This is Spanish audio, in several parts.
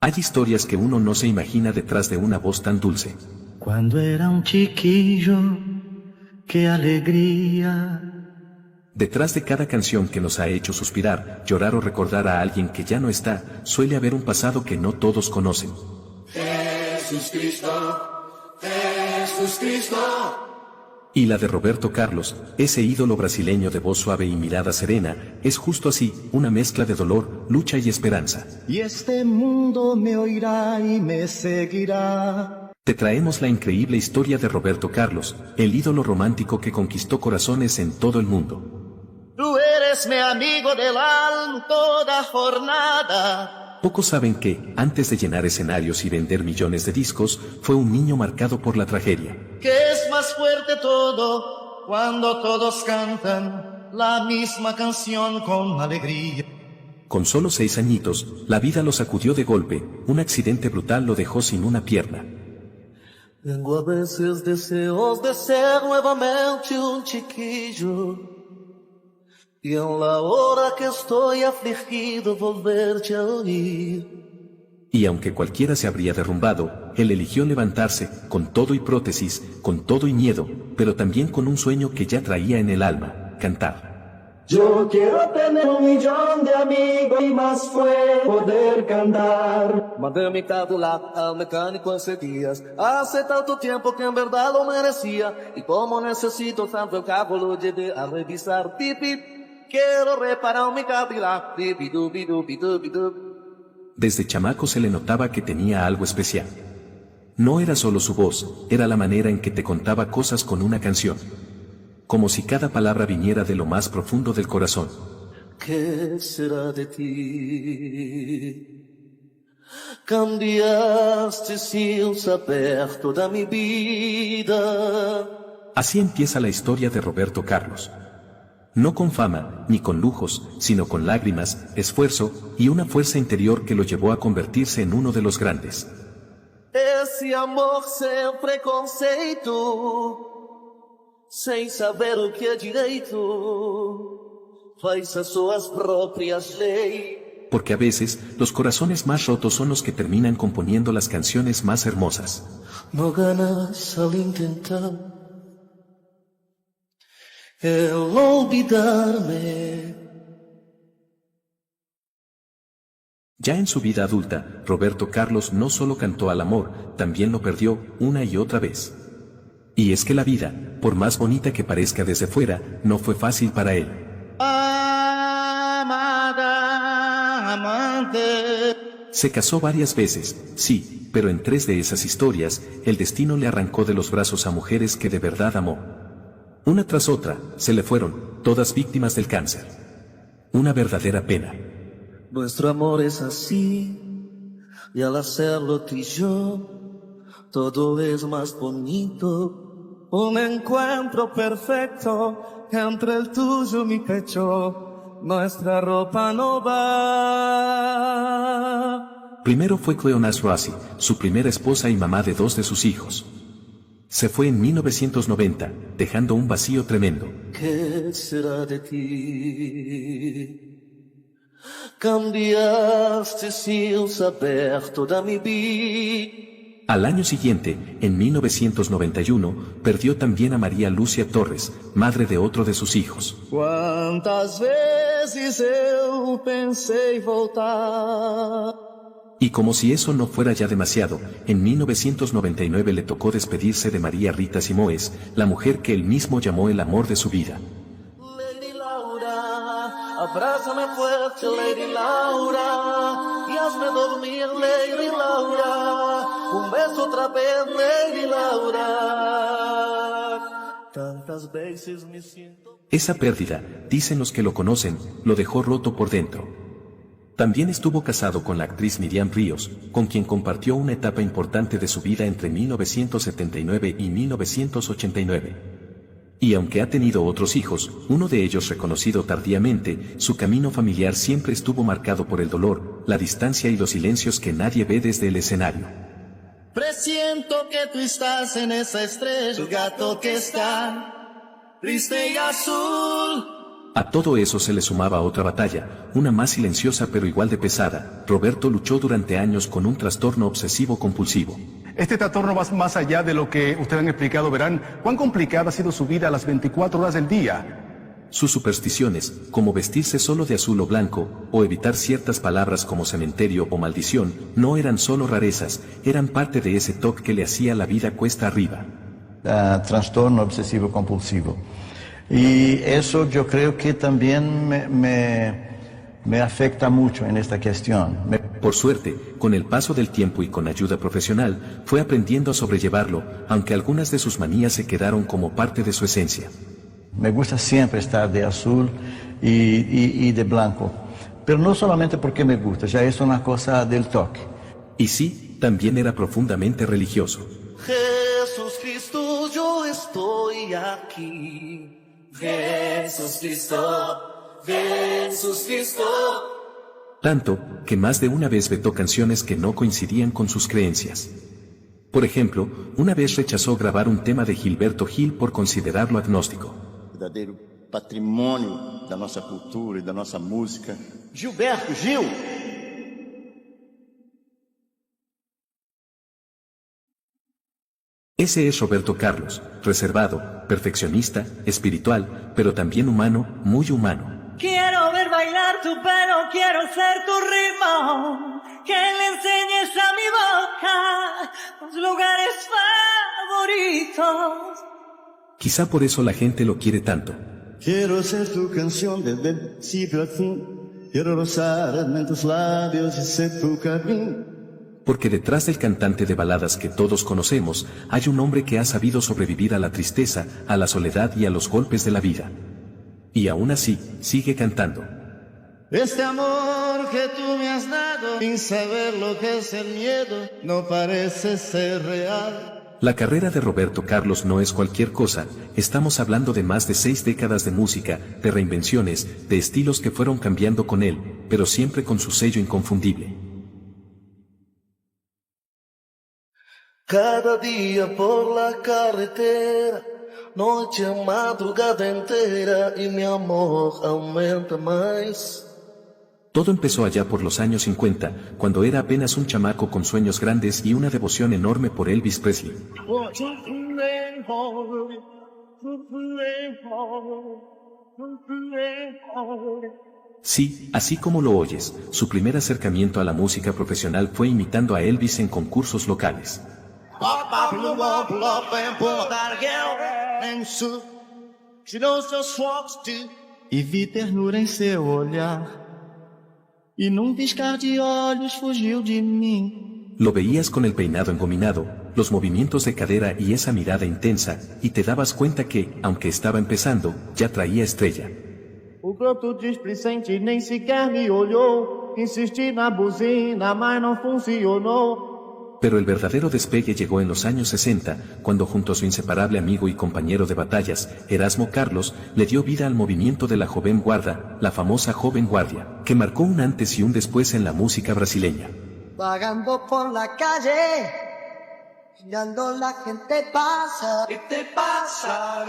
Hay historias que uno no se imagina detrás de una voz tan dulce. Cuando era un chiquillo, qué alegría. Detrás de cada canción que nos ha hecho suspirar, llorar o recordar a alguien que ya no está, suele haber un pasado que no todos conocen. Jesús Cristo, Jesús Cristo. Y la de Roberto Carlos, ese ídolo brasileño de voz suave y mirada serena, es justo así, una mezcla de dolor, lucha y esperanza. Y este mundo me oirá y me seguirá. Te traemos la increíble historia de Roberto Carlos, el ídolo romántico que conquistó corazones en todo el mundo. Tú eres mi amigo del alma toda jornada. Pocos saben que, antes de llenar escenarios y vender millones de discos, fue un niño marcado por la tragedia. Que es más fuerte todo cuando todos cantan la misma canción con alegría. Con solo 6 añitos, la vida lo sacudió de golpe, un accidente brutal lo dejó sin una pierna. Tengo a veces deseos de ser nuevamente un chiquillo. Y en la hora que estoy afligido volverte a oír. Y aunque cualquiera se habría derrumbado, él eligió levantarse, con todo y prótesis, con todo y miedo, pero también con un sueño que ya traía en el alma, cantar. Yo quiero tener 1.000.000 de amigos y más fue poder cantar. Mandé mi Cadillac al mecánico hace días. Hace tanto tiempo que en verdad lo merecía. Y como necesito tanto el carro lo llevé a revisar. Pip, pip. Quiero reparar mi Cadillac. Desde chamaco se le notaba que tenía algo especial. No era solo su voz, era la manera en que te contaba cosas con una canción. Como si cada palabra viniera de lo más profundo del corazón. ¿Qué será de ti? Cambiaste sin saber toda mi vida. Así empieza la historia de Roberto Carlos. No con fama, ni con lujos, sino con lágrimas, esfuerzo, y una fuerza interior que lo llevó a convertirse en uno de los grandes. Esse amor sem preconceito, sem saber o que é direito, faz as suas próprias leis. Porque a veces, los corazones más rotos son los que terminan componiendo las canciones más hermosas. No ganas al intentar el olvidarme. Ya en su vida adulta, Roberto Carlos no solo cantó al amor, también lo perdió una y otra vez. Y es que la vida, por más bonita que parezca desde fuera, no fue fácil para él. Amada, amante. Se casó varias veces, sí, pero en 3 de esas historias, el destino le arrancó de los brazos a mujeres que de verdad amó. Una tras otra, se le fueron, todas víctimas del cáncer. Una verdadera pena. Nuestro amor es así, y al hacerlo tú y yo, todo es más bonito. Un encuentro perfecto entre el tuyo y mi pecho. Nuestra ropa no va. Primero fue Cleonás Rossi, su primera esposa y mamá de 2 de sus hijos. Se fue en 1990, dejando un vacío tremendo. ¿Qué será de ti? Cambiaste sin saber toda mi vida. Al año siguiente, en 1991, perdió también a María Lucia Torres, madre de otro de sus hijos. Quantas vezes eu pensei voltar. Y como si eso no fuera ya demasiado, en 1999 le tocó despedirse de María Rita Simoes, la mujer que él mismo llamó el amor de su vida. Lady Laura, abrázame fuerte, Lady Laura, y hazme dormir, Lady Laura, un beso otra vez, Lady Laura. Tantas veces me siento... Esa pérdida, dicen los que lo conocen, lo dejó roto por dentro. También estuvo casado con la actriz Miriam Ríos, con quien compartió una etapa importante de su vida entre 1979 y 1989. Y aunque ha tenido otros hijos, uno de ellos reconocido tardíamente, su camino familiar siempre estuvo marcado por el dolor, la distancia y los silencios que nadie ve desde el escenario. Presiento que tú estás en esa estrella, el gato que está triste y azul. A todo eso se le sumaba otra batalla, una más silenciosa pero igual de pesada. Roberto luchó durante años con un trastorno obsesivo-compulsivo. Este trastorno va más allá de lo que ustedes han explicado. Verán cuán complicada ha sido su vida a las 24 horas del día. Sus supersticiones, como vestirse solo de azul o blanco, o evitar ciertas palabras como cementerio o maldición, no eran solo rarezas, eran parte de ese toque que le hacía la vida cuesta arriba. Trastorno obsesivo compulsivo. Y eso yo creo que también me afecta mucho en esta cuestión. Por suerte, con el paso del tiempo y con ayuda profesional, fue aprendiendo a sobrellevarlo, aunque algunas de sus manías se quedaron como parte de su esencia. Me gusta siempre estar de azul y de blanco, pero no solamente porque me gusta, ya es una cosa del toque. Y sí, también era profundamente religioso. Jesús Cristo, yo estoy aquí. Jesús Cristo, Jesús Cristo. Tanto, que más de una vez vetó canciones que no coincidían con sus creencias. Por ejemplo, una vez rechazó grabar un tema de Gilberto Gil por considerarlo agnóstico. Verdadeiro patrimônio da nossa cultura e da nossa música. Gilberto Gil. Ese es Roberto Carlos, reservado, perfeccionista, espiritual, pero también humano, muy humano. Quiero ver bailar tu pelo, quiero ser tu ritmo, que le enseñes a mi boca los lugares favoritos. Quizá por eso la gente lo quiere tanto. Quiero ser tu canción desde el principio al fin. Quiero rozar en tus labios y ser tu camino. Porque detrás del cantante de baladas que todos conocemos, hay un hombre que ha sabido sobrevivir a la tristeza, a la soledad y a los golpes de la vida. Y aún así, sigue cantando. Este amor que tú me has dado, sin saber lo que es el miedo, no parece ser real. La carrera de Roberto Carlos no es cualquier cosa, estamos hablando de más de 6 décadas de música, de reinvenciones, de estilos que fueron cambiando con él, pero siempre con su sello inconfundible. Cada día por la carretera, noche, madrugada entera, y mi amor aumenta más. Todo empezó allá por los años 50, cuando era apenas un chamaco con sueños grandes y una devoción enorme por Elvis Presley. Sí, así como lo oyes, su primer acercamiento a la música profesional fue imitando a Elvis en concursos locales. E vi ternura em seu olhar. Y num piscar de olhos fugiu de mí. Lo veías con el peinado engominado, los movimientos de cadera y esa mirada intensa, y te dabas cuenta que, aunque estaba empezando, ya traía estrella. O canto displicente nem sequer me olhou. Insisti na buzina, mas não funcionou. Pero el verdadero despegue llegó en los años 60, cuando junto a su inseparable amigo y compañero de batallas, Erasmo Carlos, le dio vida al movimiento de la Joven Guarda, la famosa Joven Guardia, que marcó un antes y un después en la música brasileña. Vagando por la calle, mirando la gente pasa. ¿Qué te pasa?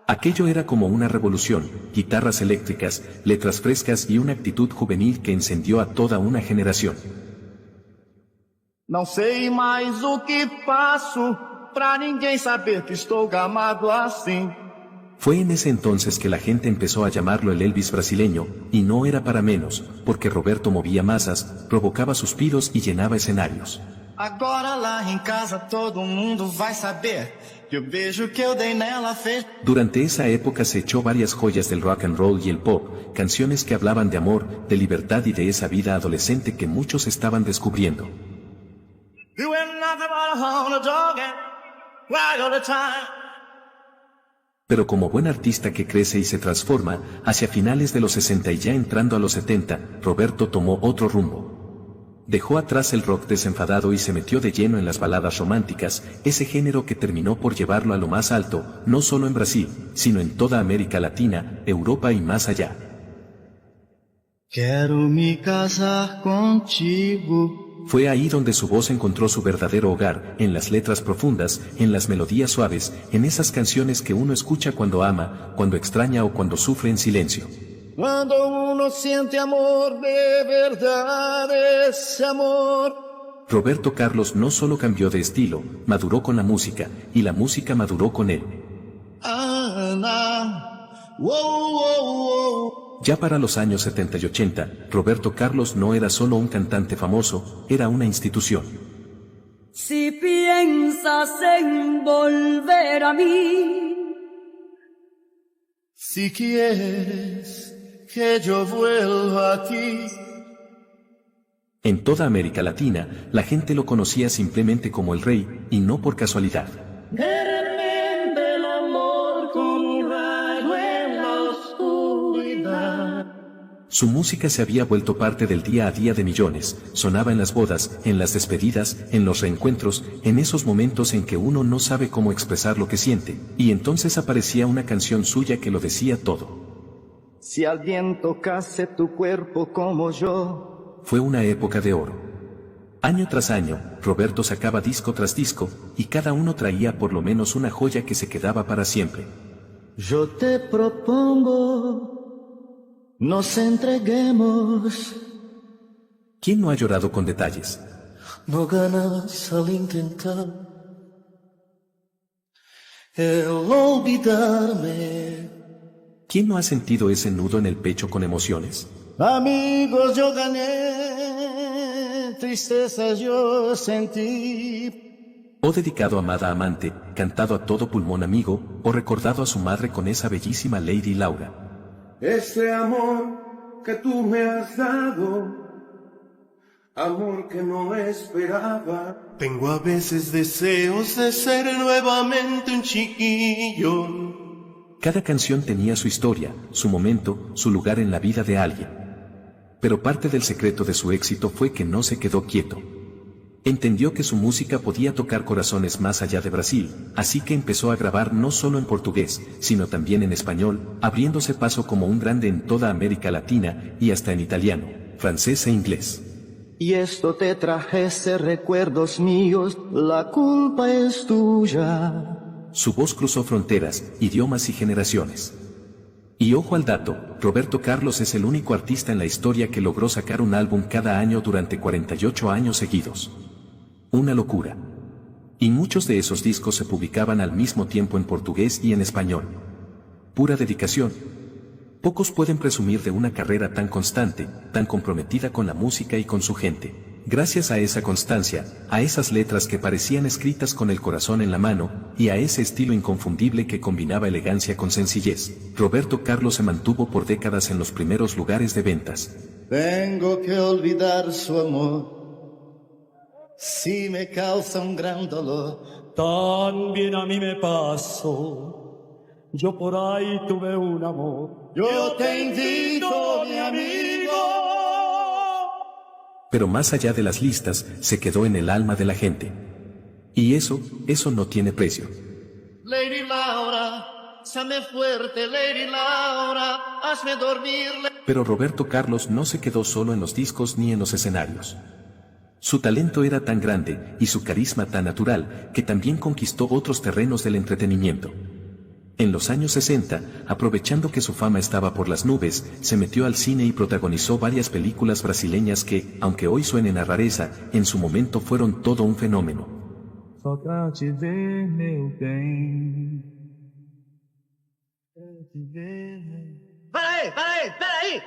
Aquello era como una revolución, guitarras eléctricas, letras frescas y una actitud juvenil que encendió a toda una generación. Não sei mais o que faço, pra ninguém saber que estou gamado assim. Fue en ese entonces que la gente empezó a llamarlo el Elvis brasileño, y no era para menos, porque Roberto movía masas, provocaba suspiros y llenaba escenarios. Agora lá em casa todo mundo vai saber que o beijo que eu dei nela fez. Durante esa época se echó varias joyas del rock and roll y el pop, canciones que hablaban de amor, de libertad y de esa vida adolescente que muchos estaban descubriendo. Pero como buen artista que crece y se transforma, hacia finales de los 60 y ya entrando a los 70, Roberto tomó otro rumbo. Dejó atrás el rock desenfadado y se metió de lleno en las baladas románticas, ese género que terminó por llevarlo a lo más alto, no solo en Brasil, sino en toda América Latina, Europa y más allá. Quero me casar contigo. Fue ahí donde su voz encontró su verdadero hogar, en las letras profundas, en las melodías suaves, en esas canciones que uno escucha cuando ama, cuando extraña o cuando sufre en silencio. Cuando uno siente amor de verdad, ese amor. Roberto Carlos no solo cambió de estilo, maduró con la música, y la música maduró con él. Ana, wow, wow, wow. Ya para los años 70 y 80, Roberto Carlos no era solo un cantante famoso, era una institución. Si piensas en volver a mí, si quieres que yo vuelva a ti. En toda América Latina, la gente lo conocía simplemente como el Rey, y no por casualidad. El amor con un rayo en la oscuridad. Su música se había vuelto parte del día a día de millones, sonaba en las bodas, en las despedidas, en los reencuentros, en esos momentos en que uno no sabe cómo expresar lo que siente, y entonces aparecía una canción suya que lo decía todo. Si alguien tocase tu cuerpo como yo. Fue una época de oro. Año tras año, Roberto sacaba disco tras disco, y cada uno traía por lo menos una joya que se quedaba para siempre. Yo te propongo, nos entreguemos. ¿Quién no ha llorado con detalles? No ganas al intentar el olvidarme. ¿Quién no ha sentido ese nudo en el pecho con emociones? Amigos, yo gané, tristezas yo sentí. O dedicado a amada amante, cantado a todo pulmón amigo, o recordado a su madre con esa bellísima Lady Laura. Este amor que tú me has dado, amor que no esperaba. Tengo a veces deseos de ser nuevamente un chiquillo. Cada canción tenía su historia, su momento, su lugar en la vida de alguien. Pero parte del secreto de su éxito fue que no se quedó quieto. Entendió que su música podía tocar corazones más allá de Brasil, así que empezó a grabar no solo en portugués, sino también en español, abriéndose paso como un grande en toda América Latina, y hasta en italiano, francés e inglés. Y esto te trajese recuerdos míos, la culpa es tuya. Su voz cruzó fronteras, idiomas y generaciones. Y ojo al dato, Roberto Carlos es el único artista en la historia que logró sacar un álbum cada año durante 48 años seguidos. Una locura. Y muchos de esos discos se publicaban al mismo tiempo en portugués y en español. Pura dedicación. Pocos pueden presumir de una carrera tan constante, tan comprometida con la música y con su gente. Gracias a esa constancia, a esas letras que parecían escritas con el corazón en la mano, y a ese estilo inconfundible que combinaba elegancia con sencillez, Roberto Carlos se mantuvo por décadas en los primeros lugares de ventas. Tengo que olvidar su amor, si me causa un gran dolor. También a mí me pasó, yo por ahí tuve un amor. Yo te invito, mi amigo. Pero más allá de las listas, se quedó en el alma de la gente. Y eso no tiene precio. Lady Laura, llame fuerte, Lady Laura, hazme dormir. Pero Roberto Carlos no se quedó solo en los discos ni en los escenarios. Su talento era tan grande, y su carisma tan natural, que también conquistó otros terrenos del entretenimiento. En los años 60, aprovechando que su fama estaba por las nubes, se metió al cine y protagonizó varias películas brasileñas que, aunque hoy suenen a rareza, en su momento fueron todo un fenómeno. Só pra te ver, meu bem. Peraí!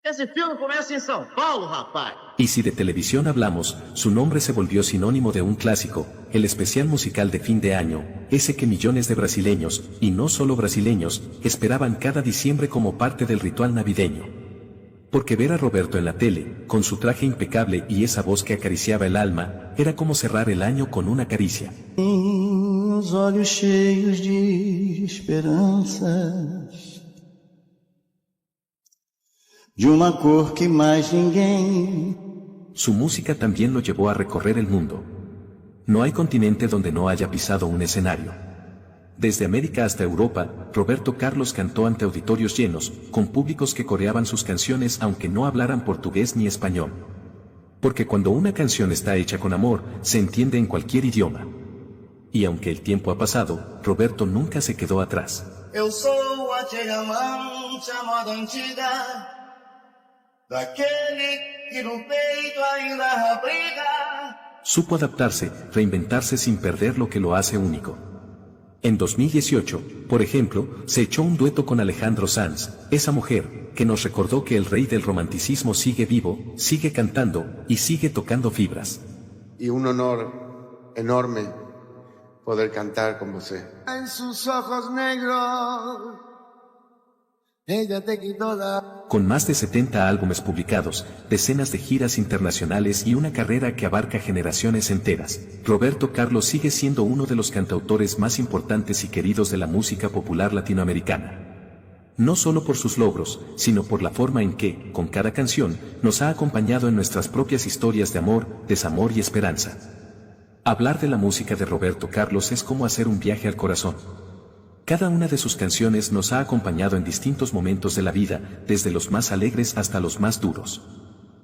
Esse filme começa em São Paulo, rapaz. Y si de televisión hablamos, su nombre se volvió sinónimo de un clásico, el especial musical de fin de año, ese que millones de brasileños, y no solo brasileños, esperaban cada diciembre como parte del ritual navideño. Porque ver a Roberto en la tele, con su traje impecable y esa voz que acariciaba el alma, era como cerrar el año con una caricia. Os olhos cheios de esperanças, de uma cor que mais ninguém. Su música también lo llevó a recorrer el mundo. No hay continente donde no haya pisado un escenario. Desde América hasta Europa, Roberto Carlos cantó ante auditorios llenos, con públicos que coreaban sus canciones aunque no hablaran portugués ni español. Porque cuando una canción está hecha con amor, se entiende en cualquier idioma. Y aunque el tiempo ha pasado, Roberto nunca se quedó atrás. Eu sou a chega amante, a moda antiga, daquele que no peito ainda abriga. Supo adaptarse, reinventarse sin perder lo que lo hace único. En 2018, por ejemplo, se echó un dueto con Alejandro Sanz, esa mujer, que nos recordó que el rey del romanticismo sigue vivo, sigue cantando, y sigue tocando fibras. Y un honor enorme poder cantar con vos. En sus ojos negros, ella te quitó la... Con más de 70 álbumes publicados, decenas de giras internacionales y una carrera que abarca generaciones enteras, Roberto Carlos sigue siendo uno de los cantautores más importantes y queridos de la música popular latinoamericana. No solo por sus logros, sino por la forma en que, con cada canción, nos ha acompañado en nuestras propias historias de amor, desamor y esperanza. Hablar de la música de Roberto Carlos es como hacer un viaje al corazón. Cada una de sus canciones nos ha acompañado en distintos momentos de la vida, desde los más alegres hasta los más duros.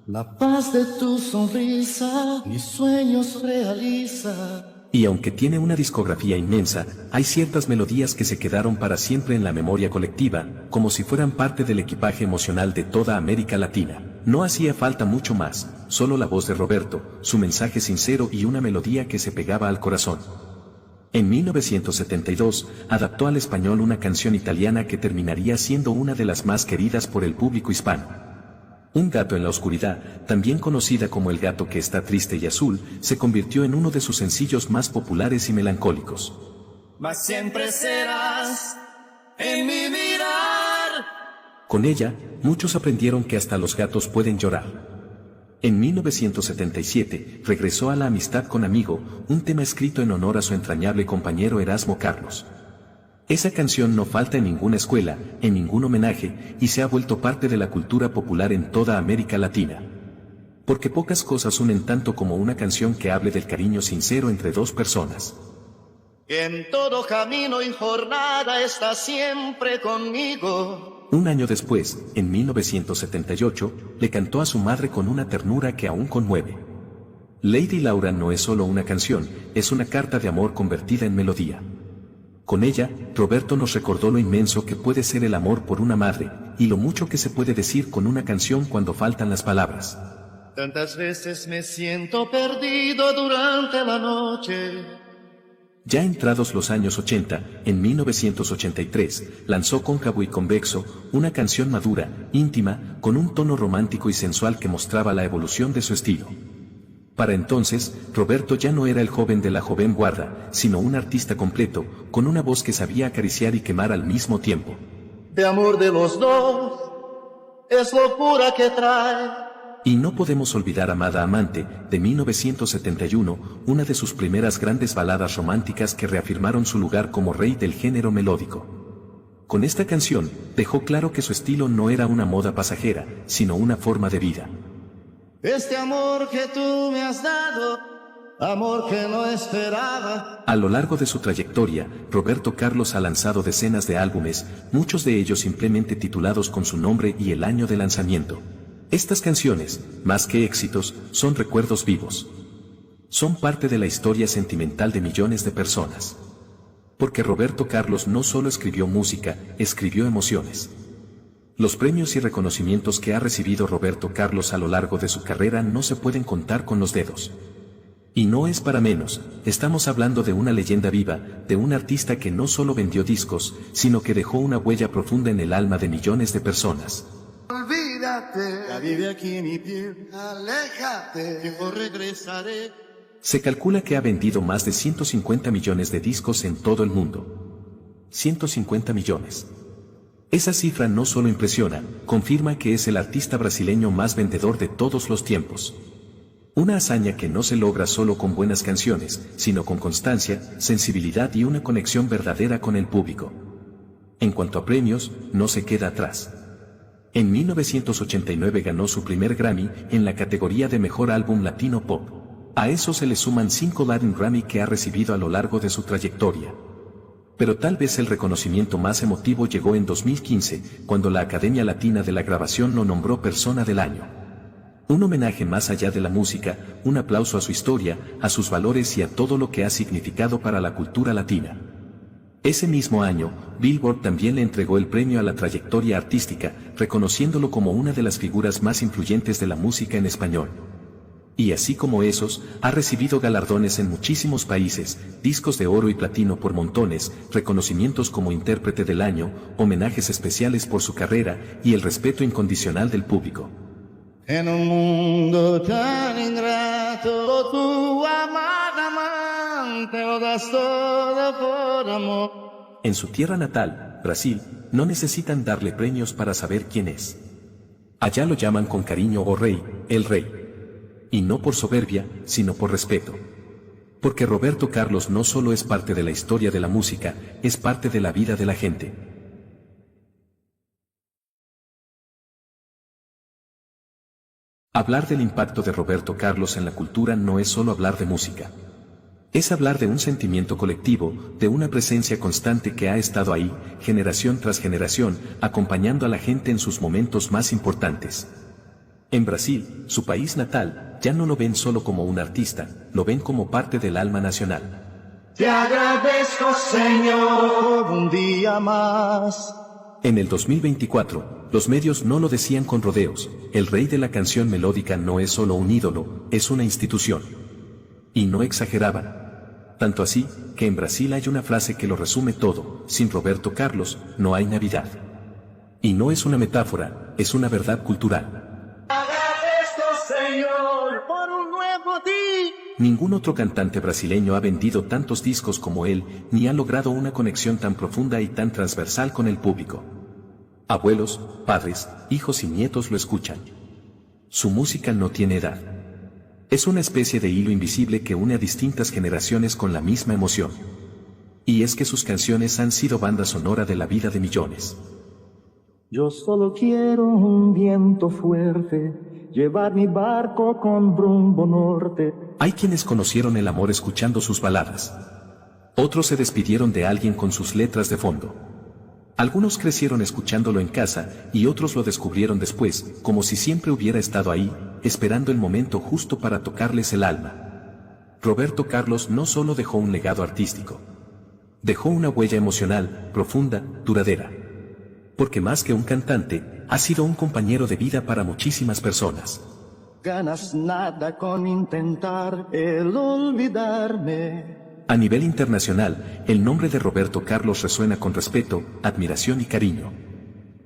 La paz de tu sonrisa, mis sueños realiza. Y aunque tiene una discografía inmensa, hay ciertas melodías que se quedaron para siempre en la memoria colectiva, como si fueran parte del equipaje emocional de toda América Latina. No hacía falta mucho más, solo la voz de Roberto, su mensaje sincero y una melodía que se pegaba al corazón. En 1972, adaptó al español una canción italiana que terminaría siendo una de las más queridas por el público hispano. Un gato en la oscuridad, también conocida como El gato que está triste y azul, se convirtió en uno de sus sencillos más populares y melancólicos. Mas siempre serás en mi mirar. Con ella, muchos aprendieron que hasta los gatos pueden llorar. En 1977, regresó a La amistad con amigo, un tema escrito en honor a su entrañable compañero Erasmo Carlos. Esa canción no falta en ninguna escuela, en ningún homenaje, y se ha vuelto parte de la cultura popular en toda América Latina. Porque pocas cosas unen tanto como una canción que hable del cariño sincero entre dos personas. Que en todo camino y jornada está siempre conmigo. Un año después, en 1978, le cantó a su madre con una ternura que aún conmueve. Lady Laura no es solo una canción, es una carta de amor convertida en melodía. Con ella, Roberto nos recordó lo inmenso que puede ser el amor por una madre, y lo mucho que se puede decir con una canción cuando faltan las palabras. Tantas veces me siento perdido durante la noche. Ya entrados los años 80, en 1983, lanzó Cóncavo y Convexo, una canción madura, íntima, con un tono romántico y sensual que mostraba la evolución de su estilo. Para entonces, Roberto ya no era el joven de la joven guarda, sino un artista completo, con una voz que sabía acariciar y quemar al mismo tiempo. De amor de los dos, es locura que trae. Y no podemos olvidar Amada Amante, de 1971, una de sus primeras grandes baladas románticas que reafirmaron su lugar como rey del género melódico. Con esta canción, dejó claro que su estilo no era una moda pasajera, sino una forma de vida. Este amor que tú me has dado, amor que no esperaba. A lo largo de su trayectoria, Roberto Carlos ha lanzado decenas de álbumes, muchos de ellos simplemente titulados con su nombre y el año de lanzamiento. Estas canciones, más que éxitos, son recuerdos vivos. Son parte de la historia sentimental de millones de personas. Porque Roberto Carlos no solo escribió música, escribió emociones. Los premios y reconocimientos que ha recibido Roberto Carlos a lo largo de su carrera no se pueden contar con los dedos. Y no es para menos, estamos hablando de una leyenda viva, de un artista que no solo vendió discos, sino que dejó una huella profunda en el alma de millones de personas. Olvídate, ya vive aquí mi piel, aléjate, que yo regresaré. Se calcula que ha vendido más de 150 millones de discos en todo el mundo. 150 millones. Esa cifra no solo impresiona, confirma que es el artista brasileño más vendedor de todos los tiempos. Una hazaña que no se logra solo con buenas canciones, sino con constancia, sensibilidad y una conexión verdadera con el público. En cuanto a premios, no se queda atrás. En 1989 ganó su primer Grammy en la categoría de Mejor Álbum Latino Pop. A eso se le suman 5 Latin Grammy que ha recibido a lo largo de su trayectoria. Pero tal vez el reconocimiento más emotivo llegó en 2015, cuando la Academia Latina de la Grabación lo nombró Persona del Año. Un homenaje más allá de la música, un aplauso a su historia, a sus valores y a todo lo que ha significado para la cultura latina. Ese mismo año, Billboard también le entregó el premio a la trayectoria artística, reconociéndolo como una de las figuras más influyentes de la música en español. Y así como esos, ha recibido galardones en muchísimos países, discos de oro y platino por montones, reconocimientos como intérprete del año, homenajes especiales por su carrera y el respeto incondicional del público. En un mundo tan ingrato, tu amada amante lo das todo por amor. En su tierra natal, Brasil, no necesitan darle premios para saber quién es. Allá lo llaman con cariño o rey, el rey. Y no por soberbia, sino por respeto. Porque Roberto Carlos no solo es parte de la historia de la música, es parte de la vida de la gente. Hablar del impacto de Roberto Carlos en la cultura no es solo hablar de música. Es hablar de un sentimiento colectivo, de una presencia constante que ha estado ahí, generación tras generación, acompañando a la gente en sus momentos más importantes. En Brasil, su país natal, ya no lo ven solo como un artista, lo ven como parte del alma nacional. Te agradezco, Señor, un día más. En el 2024, los medios no lo decían con rodeos, el rey de la canción melódica no es solo un ídolo, es una institución. Y no exageraban. Tanto así, que en Brasil hay una frase que lo resume todo, sin Roberto Carlos, no hay Navidad. Y no es una metáfora, es una verdad cultural. Señor, por un nuevo día. Ningún otro cantante brasileño ha vendido tantos discos como él, ni ha logrado una conexión tan profunda y tan transversal con el público. Abuelos, padres, hijos y nietos lo escuchan. Su música no tiene edad. Es una especie de hilo invisible que une a distintas generaciones con la misma emoción. Y es que sus canciones han sido banda sonora de la vida de millones. Yo solo quiero un viento fuerte, llevar mi barco con rumbo norte. Hay quienes conocieron el amor escuchando sus baladas. Otros se despidieron de alguien con sus letras de fondo. Algunos crecieron escuchándolo en casa y otros lo descubrieron después, como si siempre hubiera estado ahí, esperando el momento justo para tocarles el alma. Roberto Carlos no solo dejó un legado artístico. Dejó una huella emocional, profunda, duradera. Porque más que un cantante, ha sido un compañero de vida para muchísimas personas. Ganas nada con intentar el olvidarme. A nivel internacional, el nombre de Roberto Carlos resuena con respeto, admiración y cariño.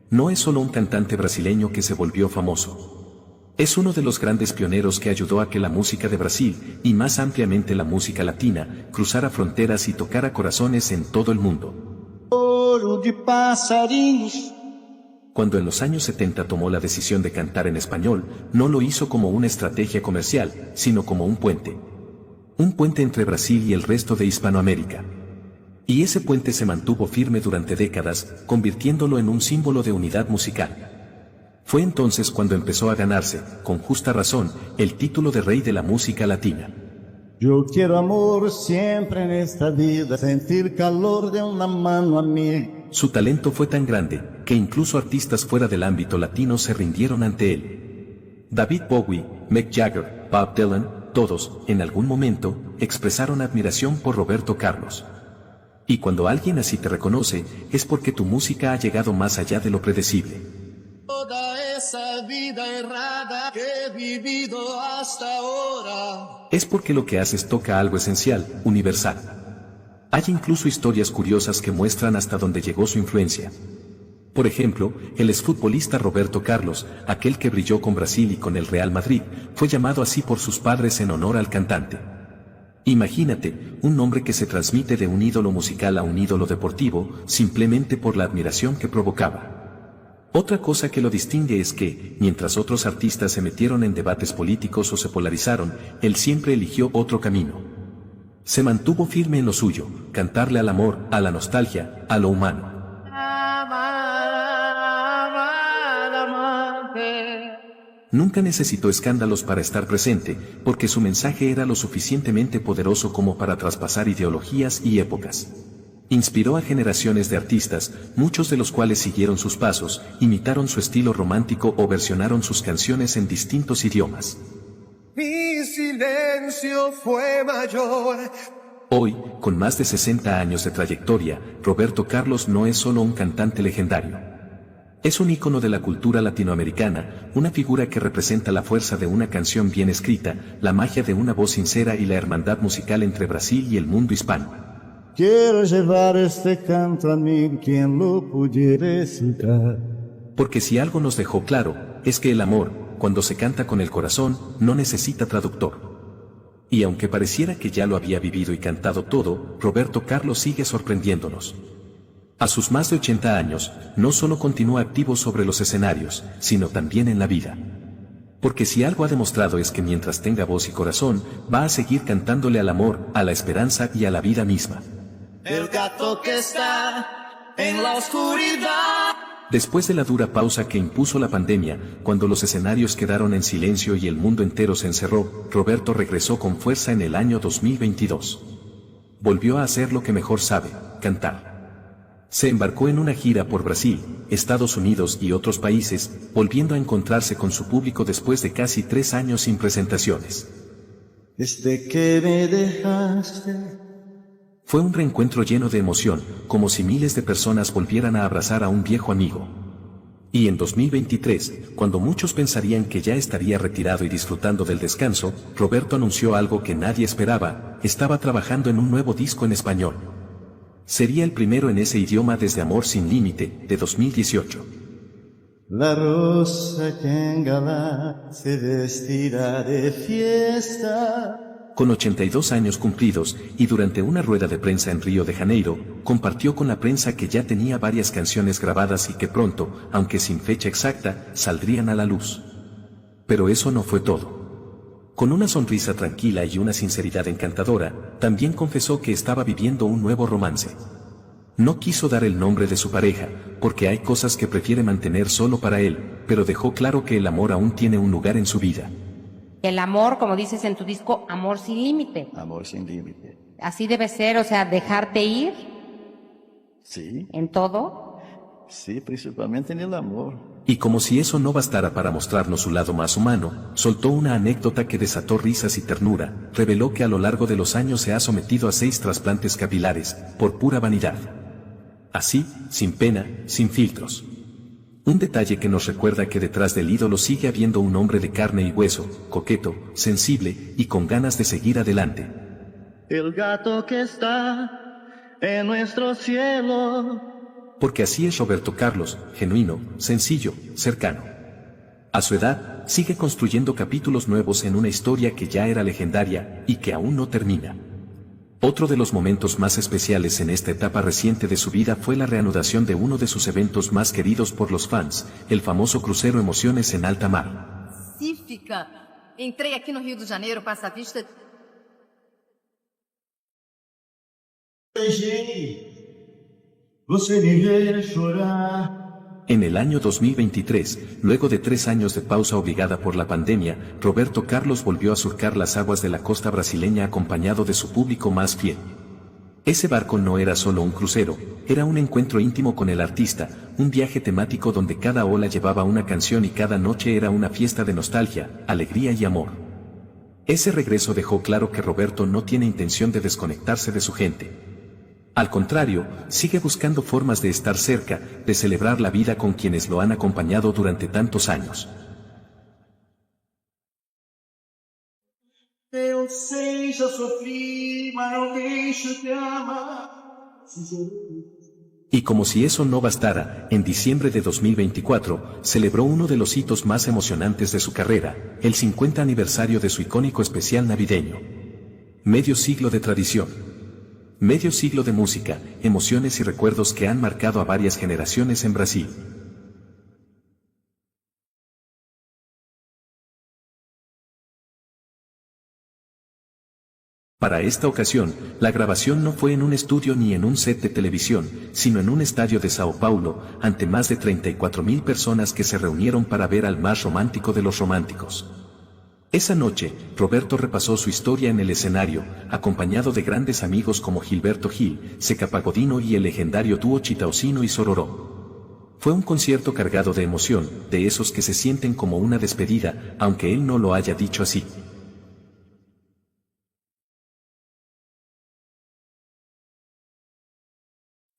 No es solo un cantante brasileño que se volvió famoso. Es uno de los grandes pioneros que ayudó a que la música de Brasil, y más ampliamente la música latina, cruzara fronteras y tocara corazones en todo el mundo. Oro de passarinhos. Cuando en los años 70 tomó la decisión de cantar en español, no lo hizo como una estrategia comercial, sino como un puente. Un puente entre Brasil y el resto de Hispanoamérica. Y ese puente se mantuvo firme durante décadas, convirtiéndolo en un símbolo de unidad musical. Fue entonces cuando empezó a ganarse, con justa razón, el título de rey de la música latina. Yo quiero amor siempre en esta vida, sentir calor de una mano a mí. Su talento fue tan grande, que incluso artistas fuera del ámbito latino se rindieron ante él. David Bowie, Mick Jagger, Bob Dylan, todos, en algún momento, expresaron admiración por Roberto Carlos. Y cuando alguien así te reconoce, es porque tu música ha llegado más allá de lo predecible. Toda esa vida errada que he vivido hasta ahora. Es porque lo que haces toca algo esencial, universal. Hay incluso historias curiosas que muestran hasta dónde llegó su influencia. Por ejemplo, el exfutbolista Roberto Carlos, aquel que brilló con Brasil y con el Real Madrid, fue llamado así por sus padres en honor al cantante. Imagínate, un nombre que se transmite de un ídolo musical a un ídolo deportivo, simplemente por la admiración que provocaba. Otra cosa que lo distingue es que, mientras otros artistas se metieron en debates políticos o se polarizaron, él siempre eligió otro camino. Se mantuvo firme en lo suyo, cantarle al amor, a la nostalgia, a lo humano. Nunca necesitó escándalos para estar presente, porque su mensaje era lo suficientemente poderoso como para traspasar ideologías y épocas. Inspiró a generaciones de artistas, muchos de los cuales siguieron sus pasos, imitaron su estilo romántico o versionaron sus canciones en distintos idiomas. Mi silencio fue mayor. Hoy, con más de 60 años de trayectoria, Roberto Carlos no es solo un cantante legendario. Es un ícono de la cultura latinoamericana, una figura que representa la fuerza de una canción bien escrita, la magia de una voz sincera y la hermandad musical entre Brasil y el mundo hispano. Quiero llevar este canto a mí, quien lo pudiera escuchar. Porque si algo nos dejó claro, es que el amor, cuando se canta con el corazón, no necesita traductor. Y aunque pareciera que ya lo había vivido y cantado todo, Roberto Carlos sigue sorprendiéndonos. A sus más de 80 años, no solo continúa activo sobre los escenarios, sino también en la vida. Porque si algo ha demostrado es que mientras tenga voz y corazón, va a seguir cantándole al amor, a la esperanza y a la vida misma. El gato que está en la oscuridad. Después de la dura pausa que impuso la pandemia, cuando los escenarios quedaron en silencio y el mundo entero se encerró, Roberto regresó con fuerza en el año 2022. Volvió a hacer lo que mejor sabe, cantar. Se embarcó en una gira por Brasil, Estados Unidos y otros países, volviendo a encontrarse con su público después de casi 3 años sin presentaciones. Desde que me dejaste. Fue un reencuentro lleno de emoción, como si miles de personas volvieran a abrazar a un viejo amigo. Y en 2023, cuando muchos pensarían que ya estaría retirado y disfrutando del descanso, Roberto anunció algo que nadie esperaba: estaba trabajando en un nuevo disco en español. Sería el primero en ese idioma desde Amor sin Límite, de 2018. La rosa que engala se vestirá de fiesta. Con 82 años cumplidos, y durante una rueda de prensa en Río de Janeiro, compartió con la prensa que ya tenía varias canciones grabadas y que pronto, aunque sin fecha exacta, saldrían a la luz. Pero eso no fue todo. Con una sonrisa tranquila y una sinceridad encantadora, también confesó que estaba viviendo un nuevo romance. No quiso dar el nombre de su pareja, porque hay cosas que prefiere mantener solo para él, pero dejó claro que el amor aún tiene un lugar en su vida. El amor, como dices en tu disco, amor sin límite. Amor sin límite. Así debe ser, o sea, dejarte ir. Sí. En todo. Sí, principalmente en el amor. Y como si eso no bastara para mostrarnos su lado más humano, soltó una anécdota que desató risas y ternura. Reveló que a lo largo de los años se ha sometido a 6 trasplantes capilares, por pura vanidad. Así, sin pena, sin filtros. Un detalle que nos recuerda que detrás del ídolo sigue habiendo un hombre de carne y hueso, coqueto, sensible y con ganas de seguir adelante. El gato que está en nuestro cielo. Porque así es Roberto Carlos, genuino, sencillo, cercano. A su edad, sigue construyendo capítulos nuevos en una historia que ya era legendaria y que aún no termina. Otro de los momentos más especiales en esta etapa reciente de su vida fue la reanudación de uno de sus eventos más queridos por los fans, el famoso crucero Emociones en alta mar. Pacífica. Entrei aqui no Rio de Janeiro, Passa Vista. Você me vê chorar. En el año 2023, luego de 3 años de pausa obligada por la pandemia, Roberto Carlos volvió a surcar las aguas de la costa brasileña acompañado de su público más fiel. Ese barco no era solo un crucero, era un encuentro íntimo con el artista, un viaje temático donde cada ola llevaba una canción y cada noche era una fiesta de nostalgia, alegría y amor. Ese regreso dejó claro que Roberto no tiene intención de desconectarse de su gente. Al contrario, sigue buscando formas de estar cerca, de celebrar la vida con quienes lo han acompañado durante tantos años. Eu sei, já sofri, mas não deixo de amar. Y como si eso no bastara, en diciembre de 2024, celebró uno de los hitos más emocionantes de su carrera, el 50 aniversario de su icónico especial navideño. Medio siglo de tradición. Medio siglo de música, emociones y recuerdos que han marcado a varias generaciones en Brasil. Para esta ocasión, la grabación no fue en un estudio ni en un set de televisión, sino en un estadio de Sao Paulo, ante más de 34.000 personas que se reunieron para ver al más romántico de los románticos. Esa noche, Roberto repasó su historia en el escenario, acompañado de grandes amigos como Gilberto Gil, Zeca Pagodinho y el legendario dúo Chitaucino y Sororó. Fue un concierto cargado de emoción, de esos que se sienten como una despedida, aunque él no lo haya dicho así.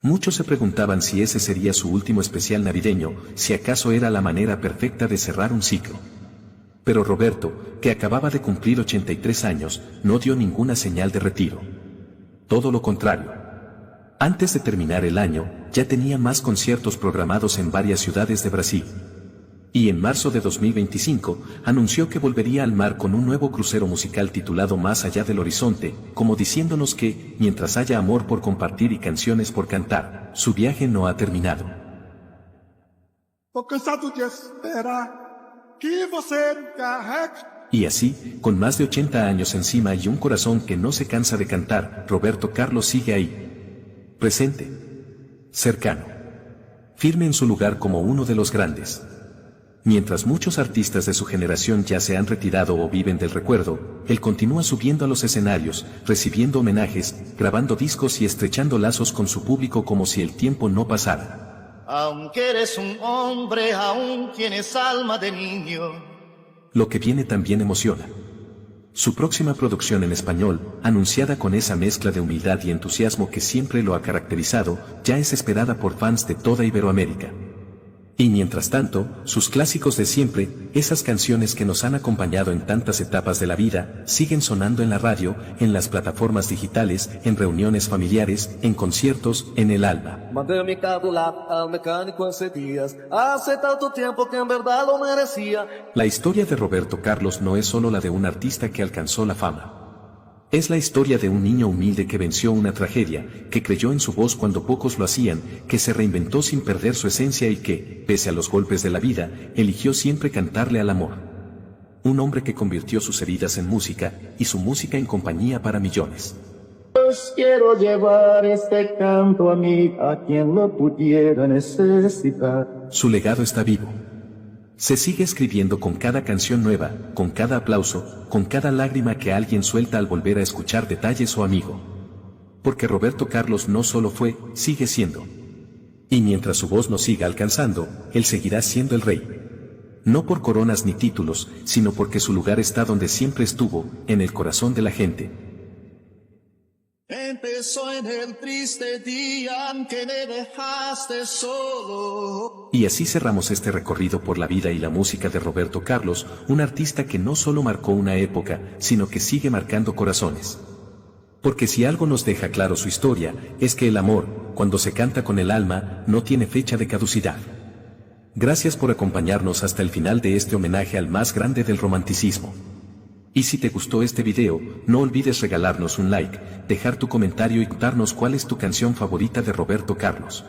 Muchos se preguntaban si ese sería su último especial navideño, si acaso era la manera perfecta de cerrar un ciclo. Pero Roberto, que acababa de cumplir 83 años, no dio ninguna señal de retiro. Todo lo contrario. Antes de terminar el año, ya tenía más conciertos programados en varias ciudades de Brasil. Y en marzo de 2025, anunció que volvería al mar con un nuevo crucero musical titulado Más allá del horizonte, como diciéndonos que, mientras haya amor por compartir y canciones por cantar, su viaje no ha terminado. Y así, con más de 80 años encima y un corazón que no se cansa de cantar, Roberto Carlos sigue ahí. Presente. Cercano. Firme en su lugar como uno de los grandes. Mientras muchos artistas de su generación ya se han retirado o viven del recuerdo, él continúa subiendo a los escenarios, recibiendo homenajes, grabando discos y estrechando lazos con su público como si el tiempo no pasara. Aunque eres un hombre, aún tienes alma de niño. Lo que viene también emociona. Su próxima producción en español, anunciada con esa mezcla de humildad y entusiasmo que siempre lo ha caracterizado, ya es esperada por fans de toda Iberoamérica. Y mientras tanto, sus clásicos de siempre, esas canciones que nos han acompañado en tantas etapas de la vida, siguen sonando en la radio, en las plataformas digitales, en reuniones familiares, en conciertos, en el alma. Mandé mi carro al mecánico hace días, hace tanto tiempo que en verdad lo merecía. La historia de Roberto Carlos no es solo la de un artista que alcanzó la fama. Es la historia de un niño humilde que venció una tragedia, que creyó en su voz cuando pocos lo hacían, que se reinventó sin perder su esencia y que, pese a los golpes de la vida, eligió siempre cantarle al amor. Un hombre que convirtió sus heridas en música, y su música en compañía para millones. Pues quiero llevar este canto a mí, a quien lo pudiera necesitar. Su legado está vivo. Se sigue escribiendo con cada canción nueva, con cada aplauso, con cada lágrima que alguien suelta al volver a escuchar detalles o amigo. Porque Roberto Carlos no solo fue, sigue siendo. Y mientras su voz nos siga alcanzando, él seguirá siendo el rey. No por coronas ni títulos, sino porque su lugar está donde siempre estuvo, en el corazón de la gente. Empezó en el triste día en que me dejaste solo. Y así cerramos este recorrido por la vida y la música de Roberto Carlos, un artista que no solo marcó una época, sino que sigue marcando corazones. Porque si algo nos deja claro su historia, es que el amor, cuando se canta con el alma, no tiene fecha de caducidad. Gracias por acompañarnos hasta el final de este homenaje al más grande del romanticismo. Y si te gustó este video, no olvides regalarnos un like, dejar tu comentario y contarnos cuál es tu canción favorita de Roberto Carlos.